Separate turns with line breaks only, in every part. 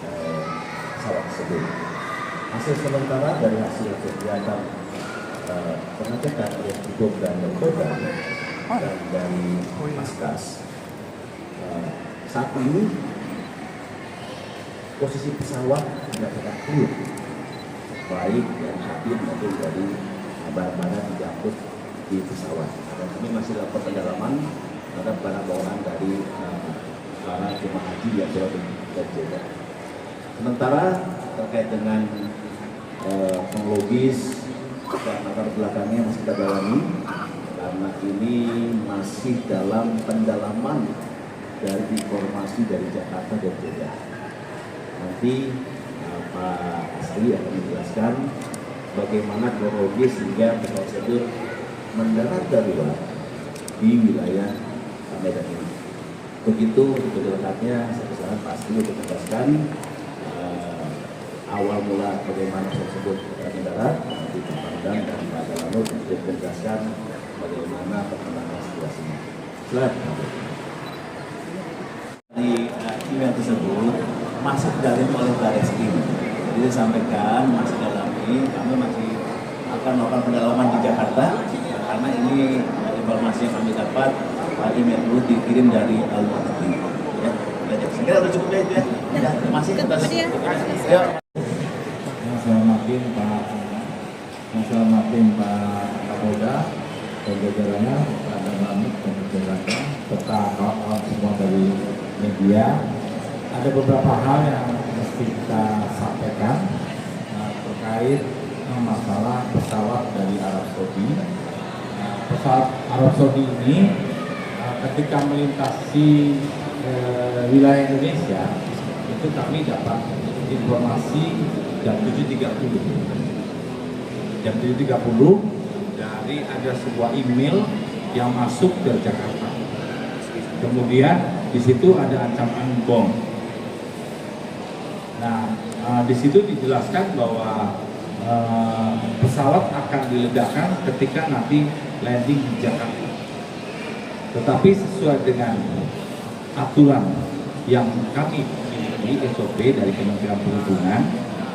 pesawat tersebut. Hasil sementara dari hasil kegiatan pengecekan oleh Bidok dan Narkoba dan dari Paskas, saat ini posisi pesawat tidak tetap clear, baik dari kabin maupun dari barang-barang yang diangkut di pesawat. Dan kami masih lakukan pendalaman terhadap barang bawaan dari para jemaah haji yang telah terjaga. Sementara terkait dengan kronologis dan latar belakangnya masih kita dalami, karena ini masih dalam pendalaman dari informasi dari Jakarta dan Jeddah. Nanti Pak Asri akan menjelaskan bagaimana kronologis hingga pesawat tersebut mendarat darurat di wilayah Medan ini. Begitu untuk lengkapnya, saya persilakan Pak Asri untuk menjelaskan awal mula bagaimana pesawat tersebut mendarat, nanti Pak Pangdam dan Pak Dalanur untuk menjelaskan bagaimana perkembangan situasinya. Silakan. Di email tersebut masih didalami oleh Barreskrim. Jadi disampaikan masih dalami, kami masih akan melakukan pendalaman di Jakarta karena ini informasi yang kami dapat email dulu dikirim dari Al-Mu'taqin. Ya, saya kira sudah cukup ya itu ya. Ya, terima kasih atas. Ya.
Selamat Pak Kapolda dan jajarannya, Pak Dalanur dan jajarannya, serta kawan-kawan semua dari media. Ada beberapa hal yang mesti kita sampaikan terkait masalah pesawat dari Arab Saudi. Pesawat Arab Saudi ini ketika melintasi wilayah Indonesia itu kami dapat informasi jam 7.30. Jam 7.30 dari ada sebuah email yang masuk ke Jakarta. Kemudian di situ ada ancaman bom. Nah, di situ dijelaskan bahwa pesawat akan diledakkan ketika nanti landing di Jakarta. Tetapi sesuai dengan aturan yang kami miliki SOP dari Kementerian Perhubungan,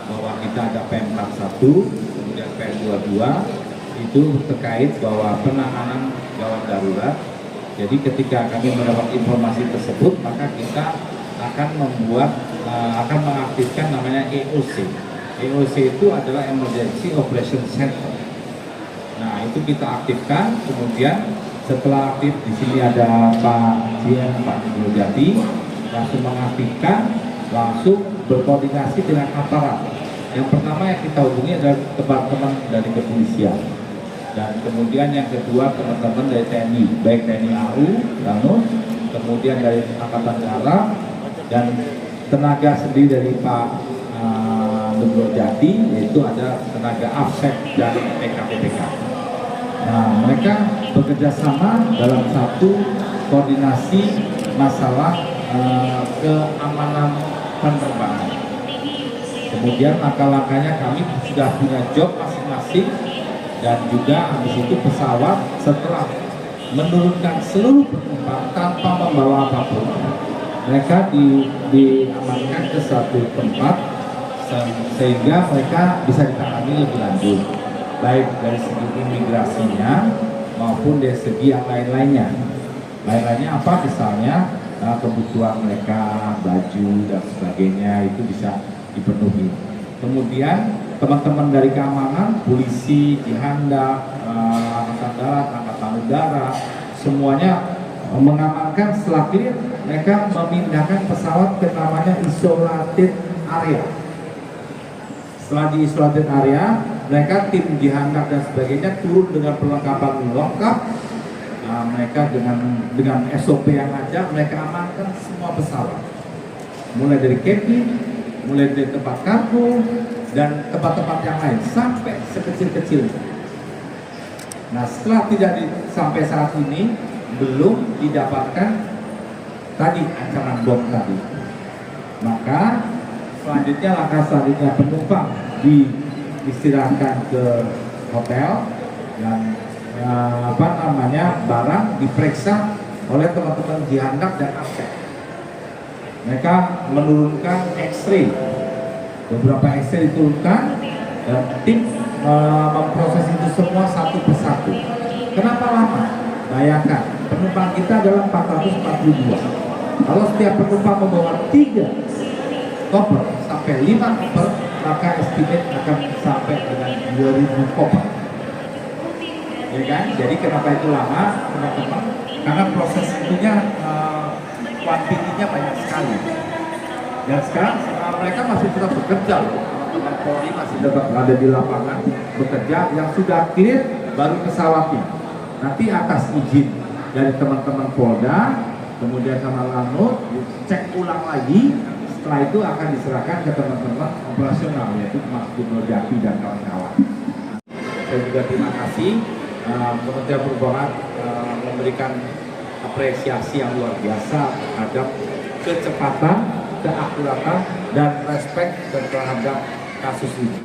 bahwa kita ada PM41, kemudian PM22 itu terkait bahwa penanganan gawat darurat. Jadi ketika kami mendapat informasi tersebut, maka kita akan akan mengaktifkan namanya EOC. EOC itu adalah Emergency Operation Center. Nah, itu kita aktifkan. Kemudian setelah aktif, di sini ada Pak Jati, langsung mengaktifkan, langsung berkoordinasi dengan aparat. Yang pertama yang kita hubungi adalah teman-teman dari kepolisian, dan kemudian yang kedua teman-teman dari TNI, baik TNI AU, Lanut, kemudian dari Angkatan Darat, dan tenaga sendiri dari Pak Nugro Jati, yaitu ada tenaga AFSEC dan PKPPK. Nah, mereka bekerja sama dalam satu koordinasi masalah keamanan penerbangan. Kemudian langkah-langkahnya kami sudah punya job masing-masing, dan juga habis itu pesawat setelah menurunkan seluruh penumpang tanpa membawa apapun, mereka diamankan ke suatu tempat sehingga mereka bisa ditangani lebih lanjut, baik dari segi imigrasinya maupun dari segi yang lain-lainnya. Lain-lainnya apa? Misalnya kebutuhan mereka, baju dan sebagainya itu bisa dipenuhi. Kemudian teman-teman dari keamanan, polisi, Jihandak, Angkatan Darat, Angkatan Udara, semuanya mengamankan. Setelah clear, mereka memindahkan pesawat ke namanya isolated area. Setelah di isolated area, mereka tim Jihandak dan sebagainya turun dengan perlengkapan lengkap. Nah, mereka dengan SOP yang ada, mereka amankan semua pesawat, mulai dari cabin, mulai dari tempat kargo dan tempat-tempat yang lain sampai sekecil-kecilnya. Nah, setelah sampai saat ini belum didapatkan tadi ancaman bom tadi, maka selanjutnya langkah selanjutnya penumpang diistirahatkan ke hotel dan barang diperiksa oleh teman-teman Jihandak dan AFSEC. Mereka menurunkan X-ray, beberapa X-ray diturunkan dan tim memproses itu semua satu persatu. Kenapa lama? Bayangkan, penumpang kita adalah 442. Kalau setiap penumpang membawa 3 koper sampai 5 koper, maka estimate akan sampai dengan 2000 koper. Ya kan? Jadi kenapa itu lama, teman-teman? Karena proses itunya kuantitinya banyak sekali. Dan sekarang mereka masih tetap bekerja loh. Teman Polri masih tetap ada di lapangan bekerja. Yang sudah clear baru pesawatnya. Nanti atas izin dari teman-teman Polda, kemudian sama Lanut, cek ulang lagi. Setelah itu akan diserahkan ke teman-teman operasional, yaitu Mas Gubernur Jambi dan kawan-kawan. Saya juga terima kasih Kementerian Perhubungan memberikan apresiasi yang luar biasa terhadap kecepatan, keakuratan, dan respek terhadap kasus ini.